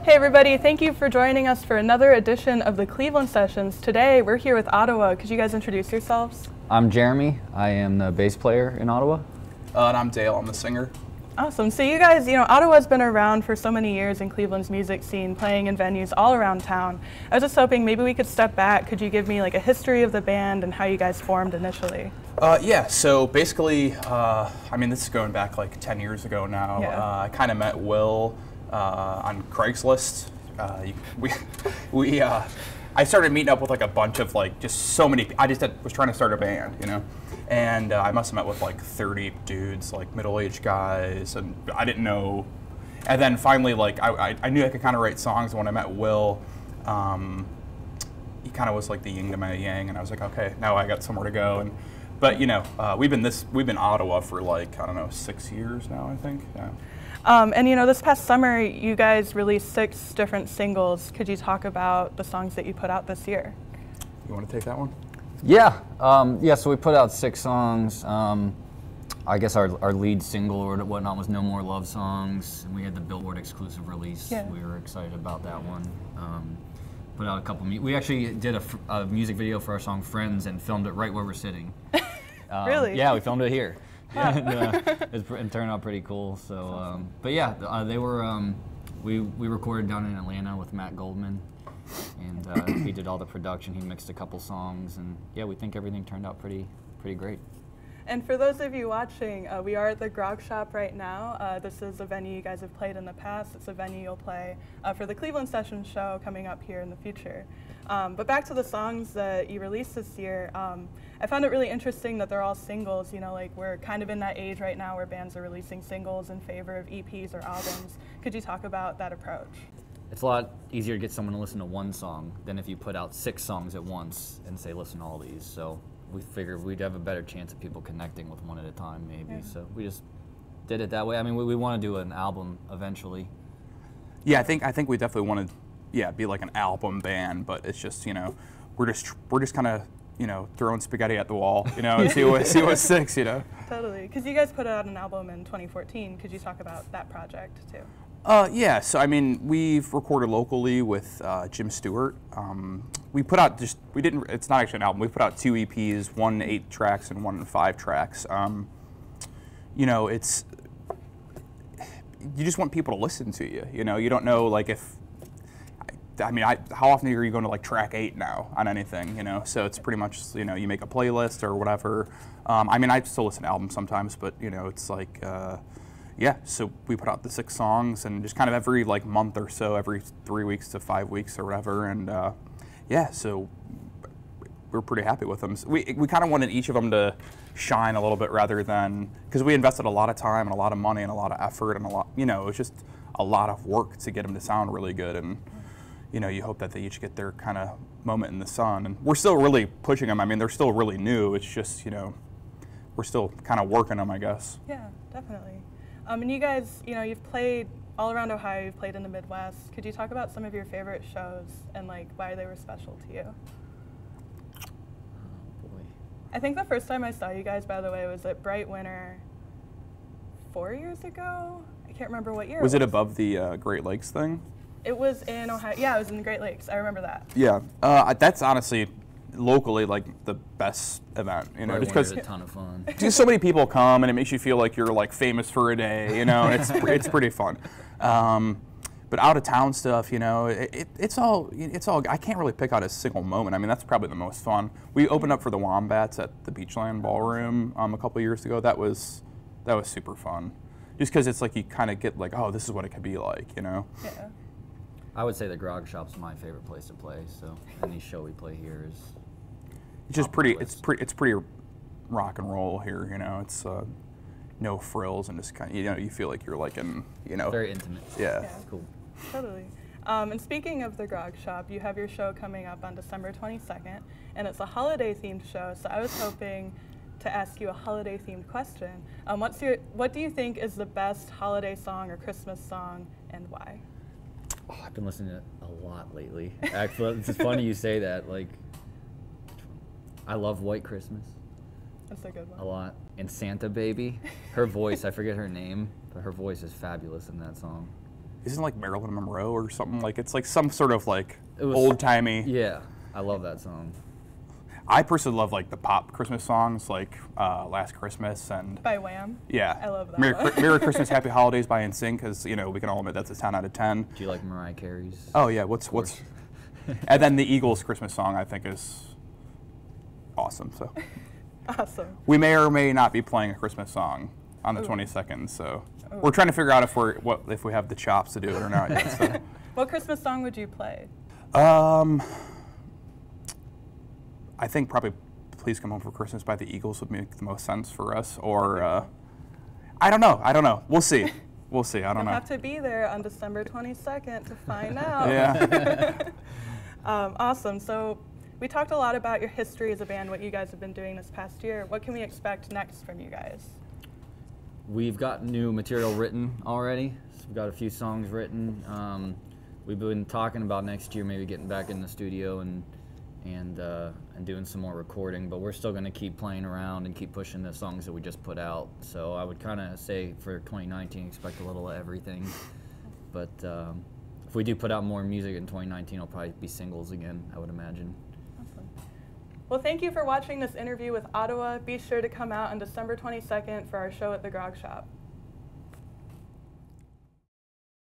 Hey everybody, thank you for joining us for another edition of the Cleveland Sessions. Today we're here with Ottawa. Could you guys introduce yourselves? I'm Jeremy. I am the bass player in Ottawa. And I'm Dale. I'm the singer. Awesome. So you guys, Ottawa's been around for so many years in Cleveland's music scene, playing in venues all around town. I was just hoping maybe we could step back. Could you give me like a history of the band and how you guys formed initially? Yeah, so basically, this is going back like 10 years ago now. Yeah. I kind of met Will on Craigslist. I started meeting up with like a bunch of like just so many. Was trying to start a band, and I must have met with like 30 dudes, like middle-aged guys, and I didn't know. And then finally, like I knew I could kind of write songs. When I met Will, he kind of was like the yin to my yang, and I was like, okay, now I got somewhere to go. But we've been Ottawa for like, I don't know, 6 years now, I think. Yeah. This past summer, you guys released 6 different singles. Could you talk about the songs that you put out this year? You want to take that one? Yeah. So we put out 6 songs. I guess our lead single or whatnot was No More Love Songs, and we had the Billboard exclusive release. Yeah. We were excited about that one. Put out a couple. We actually did a music video for our song Friends and filmed it right where we're sitting. Really? Yeah, we filmed it here. And, it turned out pretty cool. So, awesome. But yeah, they were. We recorded down in Atlanta with Matt Goldman, and he did all the production. He mixed a couple songs, and yeah, we think everything turned out pretty great. And for those of you watching, we are at the Grog Shop right now. This is a venue you guys have played in the past. It's a venue you'll play for the Cleveland Sessions show coming up here in the future. But back to the songs that you released this year, I found it really interesting that they're all singles. We're kind of in that age right now where bands are releasing singles in favor of EPs or albums. Could you talk about that approach? It's a lot easier to get someone to listen to one song than if you put out 6 songs at once and say, listen to all these. So we figured we'd have a better chance of people connecting with one at a time, maybe. Yeah. So we just did it that way. I mean, we want to do an album eventually. Yeah, I think we definitely want to, be like an album band, but it's just, we're just kind of, throwing spaghetti at the wall, and see what sticks, Totally, because you guys put out an album in 2014. Could you talk about that project too? Yeah, so we've recorded locally with Jim Stewart. We put out it's not actually an album, we put out 2 EPs, one 8 tracks and one 5 tracks. It's, you just want people to listen to you, you don't know like if, how often are you going to like track 8 now on anything, so it's pretty much, you make a playlist or whatever. I still listen to albums sometimes, but it's like, yeah, so we put out the 6 songs and just kind of every like month or so, every 3 weeks to 5 weeks or whatever, and yeah, so we're pretty happy with them. So we kind of wanted each of them to shine a little bit rather than, because we invested a lot of time and a lot of money and a lot of effort and a lot, it was just a lot of work to get them to sound really good, and you hope that they each get their kind of moment in the sun. And we're still really pushing them. They're still really new. It's just, we're still kind of working them, I guess. Yeah, definitely. And you guys, you've played all around Ohio, you've played in the Midwest. Could you talk about some of your favorite shows and like why they were special to you? Oh boy. I think the first time I saw you guys, by the way, was at Bright Winter 4 years ago. I can't remember what year. Was it above the Great Lakes thing? It was in Ohio. Yeah, it was in the Great Lakes. I remember that. Yeah, that's honestly locally like the best event, just because a ton of fun. Just so many people come and it makes you feel like you're like famous for a day, and it's pretty fun. But out of town stuff, it's all I can't really pick out a single moment. That's probably the most fun. We opened up for the Wombats at the Beachland Ballroom a couple years ago. That was super fun. Just because it's like you kind of get like, oh, this is what it could be like, Yeah. I would say the Grog Shop's my favorite place to play. So any show we play here is. It's just pretty. It's pretty rock and roll here. It's no frills and just kind of you feel like you're like in Very intimate. Yeah. It's cool. Totally. And speaking of the Grog Shop, you have your show coming up on December 22nd, and it's a holiday-themed show. So I was hoping to ask you a holiday-themed question. What do you think is the best holiday song or Christmas song, and why? Oh, I've been listening to it a lot lately. Actually, it's funny you say that. Like, I love White Christmas. That's a good one. A lot. And Santa Baby. Her voice, I forget her name, but her voice is fabulous in that song. isn't it like Marilyn Monroe or something? Like it's like some sort of like old timey. Yeah, I love that song. I personally love like the pop Christmas songs, like Last Christmas and by Wham. Yeah, I love that. Merry Christmas, Happy Holidays by NSYNC, because we can all admit that's a 10 out of 10. Do you like Mariah Carey's? Oh yeah, what's and then the Eagles Christmas song I think is awesome. So awesome. We may or may not be playing a Christmas song on the 22nd, so we're trying to figure out if we have the chops to do it or not yet. So. What Christmas song would you play? I think probably Please Come Home for Christmas by the Eagles would make the most sense for us. Or, I don't know. We'll see. We'll see. I don't know. You'll have to be there on December 22nd to find out. Yeah. Awesome. So we talked a lot about your history as a band, what you guys have been doing this past year. What can we expect next from you guys? We've got new material written already. So we've got a few songs written. We've been talking about next year maybe getting back in the studio and doing some more recording, but we're still going to keep playing around and keep pushing the songs that we just put out. So I would kind of say for 2019, expect a little of everything. But if we do put out more music in 2019, it'll probably be singles again, I would imagine. Awesome. Well, thank you for watching this interview with Ottawa. Be sure to come out on December 22nd for our show at the Grog Shop.